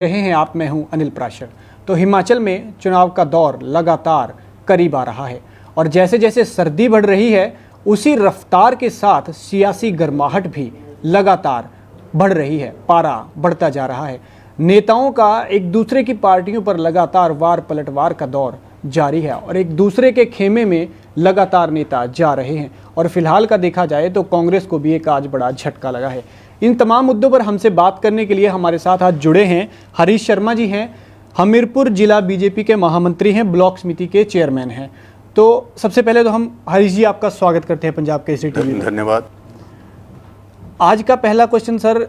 रहे हैं आप, मैं हूं अनिल प्राशर। तो हिमाचल में चुनाव का दौर लगातार करीब आ रहा है और जैसे जैसे सर्दी बढ़ रही है उसी रफ्तार के साथ सियासी गर्माहट भी लगातार बढ़ रही है, पारा बढ़ता जा रहा है। नेताओं का एक दूसरे की पार्टियों पर लगातार वार पलटवार का दौर जारी है और एक दूसरे के खेमे में लगातार नेता जा रहे हैं और फिलहाल का देखा जाए तो कांग्रेस को भी एक आज बड़ा झटका लगा है। इन तमाम मुद्दों पर हमसे बात करने के लिए हमारे साथ आज जुड़े हैं हरीश शर्मा जी हैं, हमीरपुर जिला बीजेपी के महामंत्री हैं, ब्लॉक समिति के चेयरमैन हैं। तो सबसे पहले तो हम हरीश जी आपका स्वागत करते हैं पंजाब केसरी टीवी में। धन्यवाद। आज का पहला क्वेश्चन सर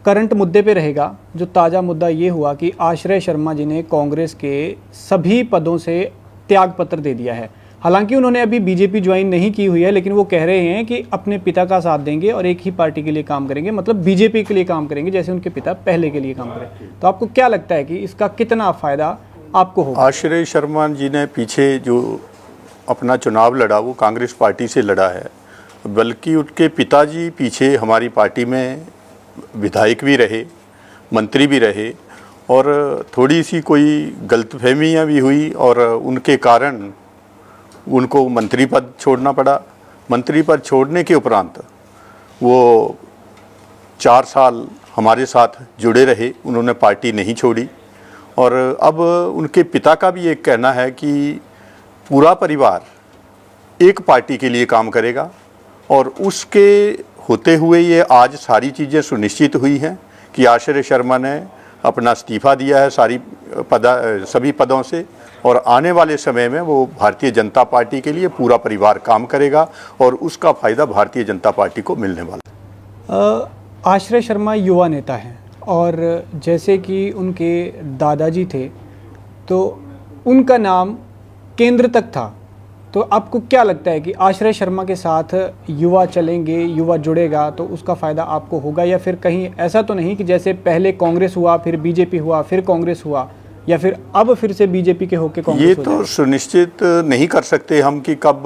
करंट मुद्दे पे रहेगा। जो ताज़ा मुद्दा ये हुआ कि आश्रय शर्मा जी ने कांग्रेस के सभी पदों से त्यागपत्र दे दिया है। हालांकि उन्होंने अभी बीजेपी ज्वाइन नहीं की हुई है, लेकिन वो कह रहे हैं कि अपने पिता का साथ देंगे और एक ही पार्टी के लिए काम करेंगे, मतलब बीजेपी के लिए काम करेंगे जैसे उनके पिता पहले के लिए काम करें। तो आपको क्या लगता है कि इसका कितना फ़ायदा आपको होगा? आश्रय शर्मा जी ने पीछे जो अपना चुनाव लड़ा वो कांग्रेस पार्टी से लड़ा है, बल्कि उनके पिताजी पीछे हमारी पार्टी में विधायक भी रहे, मंत्री भी रहे और थोड़ी सी कोई गलतफहमियाँ भी हुई और उनके कारण उनको मंत्री पद छोड़ना पड़ा। मंत्री पद छोड़ने के उपरांत वो 4 साल हमारे साथ जुड़े रहे, उन्होंने पार्टी नहीं छोड़ी। और अब उनके पिता का भी एक कहना है कि पूरा परिवार एक पार्टी के लिए काम करेगा और उसके होते हुए ये आज सारी चीज़ें सुनिश्चित हुई हैं कि आश्रय शर्मा ने अपना इस्तीफ़ा दिया है सभी पदों से और आने वाले समय में वो भारतीय जनता पार्टी के लिए पूरा परिवार काम करेगा और उसका फ़ायदा भारतीय जनता पार्टी को मिलने वाला। आश्रय शर्मा युवा नेता हैं और जैसे कि उनके दादाजी थे तो उनका नाम केंद्र तक था। तो आपको क्या लगता है कि आश्रय शर्मा के साथ युवा चलेंगे, युवा जुड़ेगा तो उसका फ़ायदा आपको होगा, या फिर कहीं ऐसा तो नहीं कि जैसे पहले कांग्रेस हुआ फिर बीजेपी हुआ फिर कांग्रेस हुआ, या फिर अब फिर से बीजेपी के होके कांग्रेस? ये तो सुनिश्चित नहीं कर सकते हम कि कब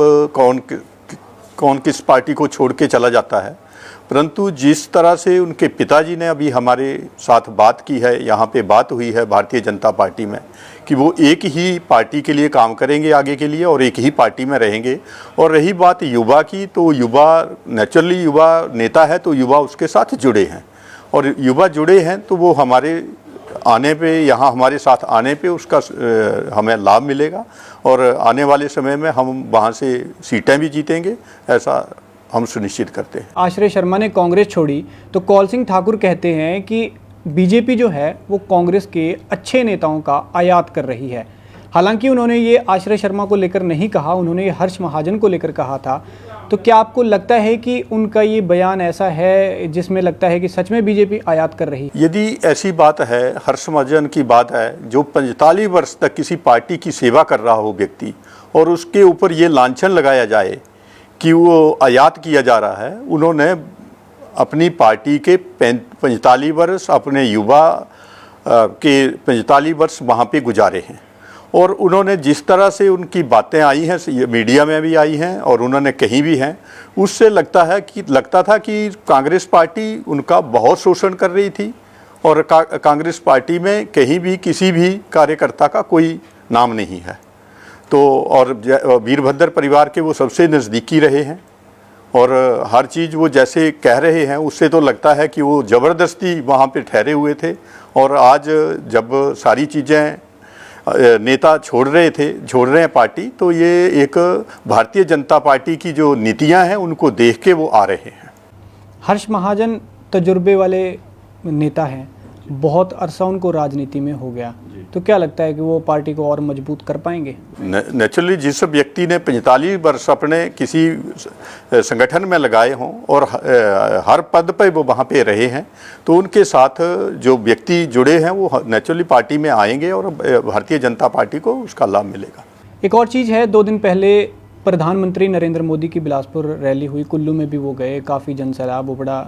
कौन किस पार्टी को छोड़ के चला जाता है, परंतु जिस तरह से उनके पिताजी ने अभी हमारे साथ बात की है, यहाँ पे बात हुई है भारतीय जनता पार्टी में कि वो एक ही पार्टी के लिए काम करेंगे आगे के लिए और एक ही पार्टी में रहेंगे। और रही बात युवा की, तो युवा नेचुरली युवा नेता है तो युवा उसके साथ जुड़े हैं और युवा जुड़े हैं तो वो हमारे आने पे, यहाँ हमारे साथ आने पे उसका हमें लाभ मिलेगा और आने वाले समय में हम वहाँ से सीटें भी जीतेंगे, ऐसा हम सुनिश्चित करते हैं। आश्रय शर्मा ने कांग्रेस छोड़ी तो कौल सिंह ठाकुर कहते हैं कि बीजेपी जो है वो कांग्रेस के अच्छे नेताओं का आयात कर रही है। हालांकि उन्होंने ये आश्रय शर्मा को लेकर नहीं कहा, उन्होंने ये हर्ष महाजन को लेकर कहा था। तो क्या आपको लगता है कि उनका ये बयान ऐसा है जिसमें लगता है कि सच में बीजेपी आयात कर रही है? यदि ऐसी बात है, हर्ष महाजन की बात है, जो 45 वर्ष तक किसी पार्टी की सेवा कर रहा हो व्यक्ति और उसके ऊपर ये लांछन लगाया जाए कि वो आयात किया जा रहा है। उन्होंने अपनी पार्टी के 45 वर्ष, अपने युवा के 45 वर्ष वहाँ पे गुजारे हैं और उन्होंने जिस तरह से उनकी बातें आई हैं, मीडिया में भी आई हैं और उन्होंने कहीं भी हैं, उससे लगता था कि कांग्रेस पार्टी उनका बहुत शोषण कर रही थी और कांग्रेस पार्टी में कहीं भी किसी भी कार्यकर्ता का कोई नाम नहीं है। तो और वीरभद्र परिवार के वो सबसे नज़दीकी रहे हैं और हर चीज़ वो जैसे कह रहे हैं उससे तो लगता है कि वो ज़बरदस्ती वहाँ पे ठहरे हुए थे और आज जब सारी चीज़ें नेता छोड़ रहे हैं पार्टी, तो ये एक भारतीय जनता पार्टी की जो नीतियाँ हैं उनको देख के वो आ रहे हैं। हर्ष महाजन तजुर्बे वाले नेता हैं, बहुत अरसा उनको राजनीति में हो गया, तो क्या लगता है कि वो पार्टी को और मजबूत कर पाएंगे? नेचुरली जिस व्यक्ति ने 45 वर्ष अपने किसी संगठन में लगाए हों और हर पद पे वो वहाँ पे रहे हैं, तो उनके साथ जो व्यक्ति जुड़े हैं वो नेचुरली पार्टी में आएंगे और भारतीय जनता पार्टी को उसका लाभ मिलेगा। एक और चीज़ है, 2 दिन पहले प्रधानमंत्री नरेंद्र मोदी की बिलासपुर रैली हुई, कुल्लू में भी वो गए, काफ़ी जनसैलाब उमड़ा।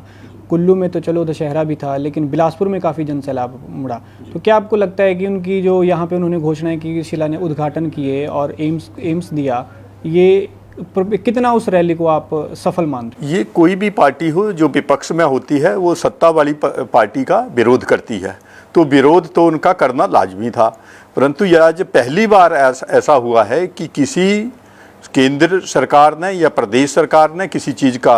कुल्लू में तो चलो दशहरा भी था, लेकिन बिलासपुर में काफ़ी जनसैलाब उमड़ा। तो क्या आपको लगता है कि उनकी जो यहाँ पे उन्होंने घोषणाएं की, शिलान्यास उद्घाटन किए और एम्स दिया, ये कितना उस रैली को आप सफल मानते? ये कोई भी पार्टी हो जो विपक्ष में होती है वो सत्ता वाली पार्टी का विरोध करती है, तो विरोध तो उनका करना लाजमी था। परंतु यह आज पहली बार ऐसा हुआ है कि किसी केंद्र सरकार ने या प्रदेश सरकार ने किसी चीज़ का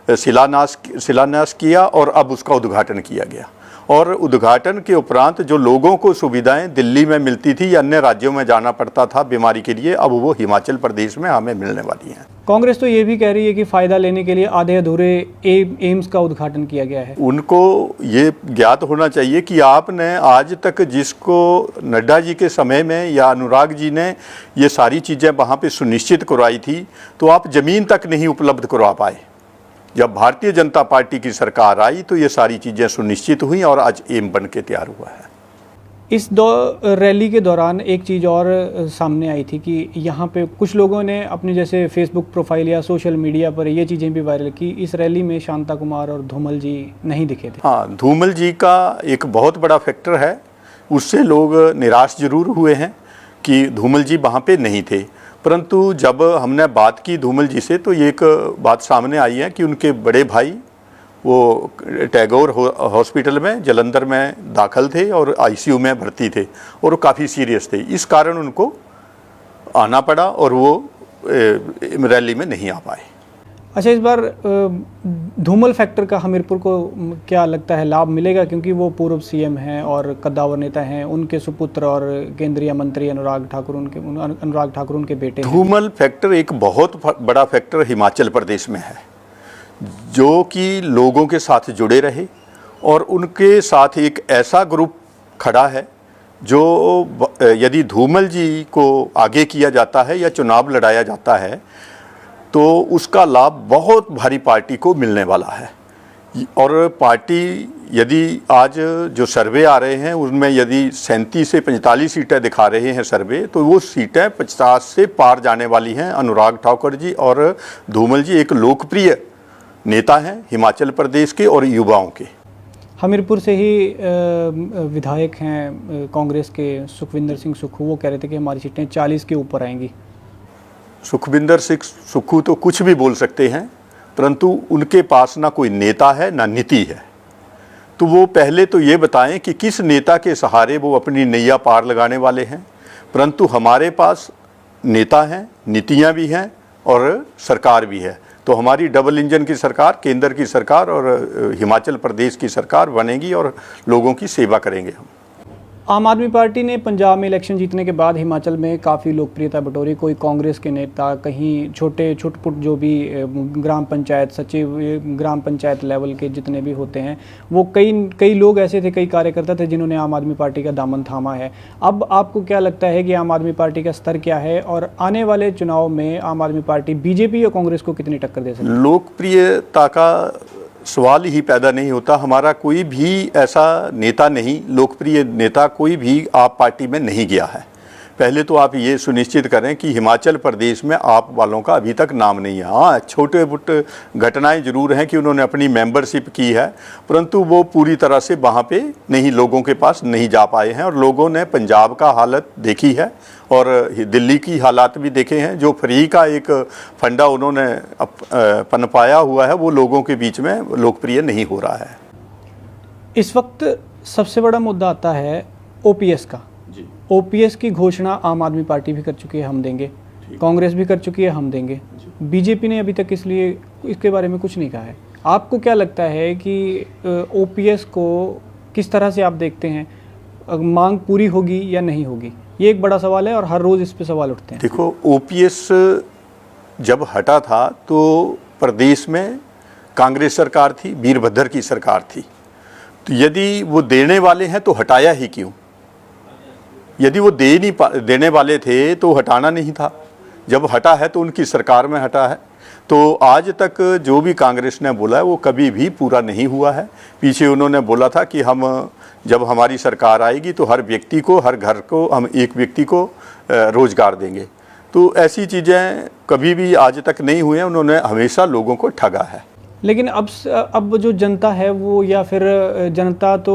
शिलान्यास किया और अब उसका उद्घाटन किया गया, और उद्घाटन के उपरांत जो लोगों को सुविधाएं दिल्ली में मिलती थी या अन्य राज्यों में जाना पड़ता था बीमारी के लिए, अब वो हिमाचल प्रदेश में हमें मिलने वाली हैं। कांग्रेस तो ये भी कह रही है कि फ़ायदा लेने के लिए आधे अधूरे एम्स का उद्घाटन किया गया है। उनको ये ज्ञात होना चाहिए कि आपने आज तक जिसको नड्डा जी के समय में या अनुराग जी ने ये सारी चीज़ें वहाँ पे सुनिश्चित करवाई थी, तो आप ज़मीन तक नहीं उपलब्ध करवा पाए। जब भारतीय जनता पार्टी की सरकार आई तो ये सारी चीज़ें सुनिश्चित हुई और आज एम बन के तैयार हुआ है। इस रैली के दौरान एक चीज़ और सामने आई थी कि यहाँ पे कुछ लोगों ने अपने जैसे फेसबुक प्रोफाइल या सोशल मीडिया पर ये चीज़ें भी वायरल की, इस रैली में शांता कुमार और धूमल जी नहीं दिखे थे। हाँ, धूमल जी का एक बहुत बड़ा फैक्टर है, उससे लोग निराश जरूर हुए हैं कि धूमल जी वहाँ पे नहीं थे। परंतु जब हमने बात की धूमल जी से तो ये एक बात सामने आई है कि उनके बड़े भाई वो टैगोर हॉस्पिटल में जलंधर में दाखिल थे और आईसीयू में भर्ती थे और वो काफ़ी सीरियस थे, इस कारण उनको आना पड़ा और वो रैली में नहीं आ पाए। अच्छा, इस बार धूमल फैक्टर का हमीरपुर को क्या लगता है लाभ मिलेगा, क्योंकि वो पूर्व सीएम हैं और कद्दावर नेता हैं, उनके सुपुत्र और केंद्रीय मंत्री अनुराग ठाकुर उनके बेटे हैं। धूमल फैक्टर एक बहुत बड़ा फैक्टर हिमाचल प्रदेश में है, जो कि लोगों के साथ जुड़े रहे और उनके साथ एक ऐसा ग्रुप खड़ा है जो यदि धूमल जी को आगे किया जाता है या चुनाव लड़ाया जाता है तो उसका लाभ बहुत भारी पार्टी को मिलने वाला है। और पार्टी यदि आज जो सर्वे आ रहे हैं उनमें यदि 37 से 45 सीटें दिखा रहे हैं सर्वे, तो वो सीटें 50 से पार जाने वाली हैं। अनुराग ठाकुर जी और धूमल जी एक लोकप्रिय नेता हैं हिमाचल प्रदेश के और युवाओं के। हमीरपुर से ही विधायक हैं कांग्रेस के सुखविंदर सिंह सुक्खू, वो कह रहे थे कि हमारी सीटें 40 के ऊपर आएंगी। सुखविंदर सिंह सुक्खू तो कुछ भी बोल सकते हैं, परंतु उनके पास ना कोई नेता है ना नीति है। तो वो पहले तो ये बताएं कि किस नेता के सहारे वो अपनी नैया पार लगाने वाले हैं। परंतु हमारे पास नेता हैं, नीतियाँ भी हैं और सरकार भी है। तो हमारी डबल इंजन की सरकार, केंद्र की सरकार और हिमाचल प्रदेश की सरकार बनेगी और लोगों की सेवा करेंगे हम। आम आदमी पार्टी ने पंजाब में इलेक्शन जीतने के बाद हिमाचल में काफ़ी लोकप्रियता बटोरी। कोई कांग्रेस के नेता, कहीं छोटे छुटपुट जो भी ग्राम पंचायत सचिव, ग्राम पंचायत लेवल के जितने भी होते हैं, वो कई लोग ऐसे थे, कई कार्यकर्ता थे जिन्होंने आम आदमी पार्टी का दामन थामा है। अब आपको क्या लगता है कि आम आदमी पार्टी का स्तर क्या है और आने वाले चुनाव में आम आदमी पार्टी बीजेपी या कांग्रेस को कितनी टक्कर दे सकती है? लोकप्रियता का सवाल ही पैदा नहीं होता। हमारा कोई भी ऐसा नेता नहीं, लोकप्रिय नेता कोई भी आप पार्टी में नहीं गया है। पहले तो आप ये सुनिश्चित करें कि हिमाचल प्रदेश में आप वालों का अभी तक नाम नहीं है। हाँ, छोटे बुट घटनाएं जरूर हैं कि उन्होंने अपनी मेंबरशिप की है, परंतु वो पूरी तरह से वहाँ पे नहीं, लोगों के पास नहीं जा पाए हैं। और लोगों ने पंजाब का हालत देखी है और दिल्ली की हालात भी देखे हैं। जो फ्री का एक फंडा उन्होंने पनपाया हुआ है वो लोगों के बीच में लोकप्रिय नहीं हो रहा है। इस वक्त सबसे बड़ा मुद्दा आता है ओपीएस का। ओपीएस की घोषणा आम आदमी पार्टी भी कर चुकी है, हम देंगे, कांग्रेस भी कर चुकी है, हम देंगे। बीजेपी ने अभी तक इसके बारे में कुछ नहीं कहा है। आपको क्या लगता है कि ओपीएस को किस तरह से आप देखते हैं, मांग पूरी होगी या नहीं होगी? ये एक बड़ा सवाल है और हर रोज़ इस पे सवाल उठते हैं। देखो, ओपीएस जब हटा था तो प्रदेश में कांग्रेस सरकार थी, वीरभद्र की सरकार थी। तो यदि वो देने वाले हैं तो हटाया ही क्यों? यदि वो देने वाले थे तो हटाना नहीं था। जब हटा है तो उनकी सरकार में हटा है। तो आज तक जो भी कांग्रेस ने बोला है वो कभी भी पूरा नहीं हुआ है। पीछे उन्होंने बोला था कि हम जब हमारी सरकार आएगी तो हर व्यक्ति को, हर घर को हम एक व्यक्ति को रोजगार देंगे। तो ऐसी चीज़ें कभी भी आज तक नहीं हुई हैं। उन्होंने हमेशा लोगों को ठगा है। लेकिन अब जो जनता है वो, या फिर जनता तो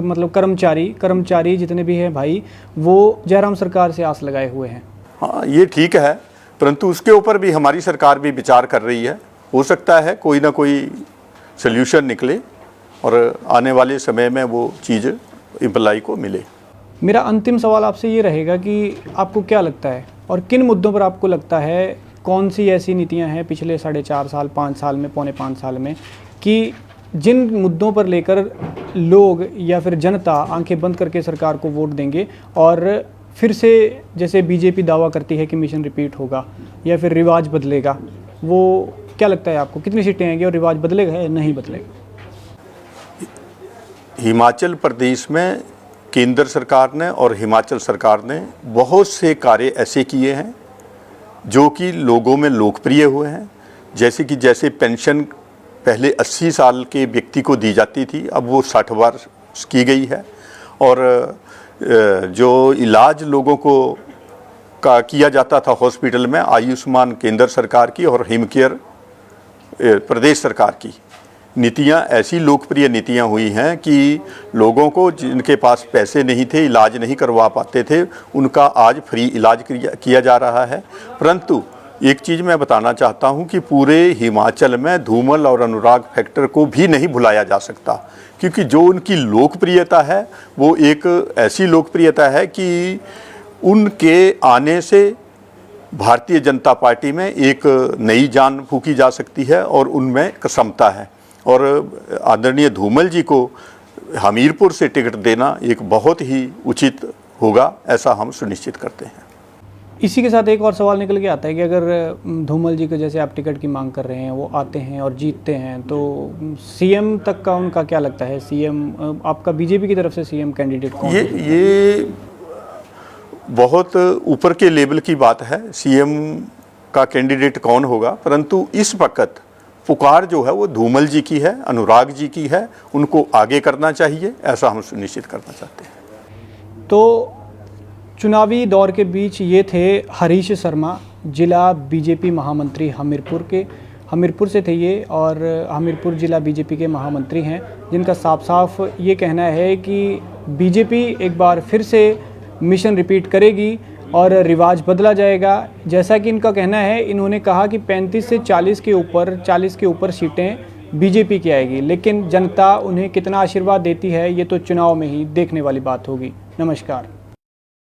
मतलब कर्मचारी जितने भी हैं भाई, वो जयराम सरकार से आस लगाए हुए हैं। हाँ, ये ठीक है, परंतु उसके ऊपर भी हमारी सरकार भी विचार कर रही है। हो सकता है कोई ना कोई सल्यूशन निकले और आने वाले समय में वो चीज़ एम्प्लॉय को मिले। मेरा अंतिम सवाल आपसे ये रहेगा कि आपको क्या लगता है और किन मुद्दों पर आपको लगता है, कौन सी ऐसी नीतियां हैं पिछले 4.5 साल 5 साल में, पौने 5 साल में, कि जिन मुद्दों पर लेकर लोग या फिर जनता आंखें बंद करके सरकार को वोट देंगे और फिर से जैसे बीजेपी दावा करती है कि मिशन रिपीट होगा या फिर रिवाज बदलेगा, वो क्या लगता है आपको कितनी सीटें आएंगी और रिवाज बदलेगा या नहीं बदलेगा? हिमाचल प्रदेश में केंद्र सरकार ने और हिमाचल सरकार ने बहुत से कार्य ऐसे किए हैं जो कि लोगों में लोकप्रिय हुए हैं। जैसे पेंशन पहले 80 साल के व्यक्ति को दी जाती थी, अब वो 60 वर्ष की गई है। और जो इलाज लोगों को का किया जाता था हॉस्पिटल में, आयुष्मान केंद्र सरकार की और हिमकेयर प्रदेश सरकार की नीतियां ऐसी लोकप्रिय नीतियां हुई हैं कि लोगों को जिनके पास पैसे नहीं थे, इलाज नहीं करवा पाते थे, उनका आज फ्री इलाज किया जा रहा है। परंतु एक चीज़ मैं बताना चाहता हूं कि पूरे हिमाचल में धूमल और अनुराग फैक्टर को भी नहीं भुलाया जा सकता, क्योंकि जो उनकी लोकप्रियता है वो एक ऐसी लोकप्रियता है कि उनके आने से भारतीय जनता पार्टी में एक नई जान फूंकी जा सकती है और उनमें क्षमता है। और आदरणीय धूमल जी को हमीरपुर से टिकट देना एक बहुत ही उचित होगा, ऐसा हम सुनिश्चित करते हैं। इसी के साथ एक और सवाल निकल के आता है कि अगर धूमल जी को जैसे आप टिकट की मांग कर रहे हैं, वो आते हैं और जीतते हैं, तो सीएम तक का उनका क्या लगता है? सीएम आपका बीजेपी की तरफ से सीएम कैंडिडेट कौन है? ये बहुत ऊपर के लेवल की बात है, सीएम का कैंडिडेट कौन होगा, परंतु इस वक्त पुकार जो है वो धूमल जी की है, अनुराग जी की है, उनको आगे करना चाहिए, ऐसा हम सुनिश्चित करना चाहते हैं। तो चुनावी दौर के बीच ये थे हरीश शर्मा, जिला बीजेपी महामंत्री हमीरपुर से थे ये, और हमीरपुर जिला बीजेपी के महामंत्री हैं, जिनका साफ साफ ये कहना है कि बीजेपी एक बार फिर से मिशन रिपीट करेगी और रिवाज बदला जाएगा। जैसा कि इनका कहना है, इन्होंने कहा कि 35 से 40 के ऊपर सीटें बीजेपी की आएगी, लेकिन जनता उन्हें कितना आशीर्वाद देती है ये तो चुनाव में ही देखने वाली बात होगी। नमस्कार।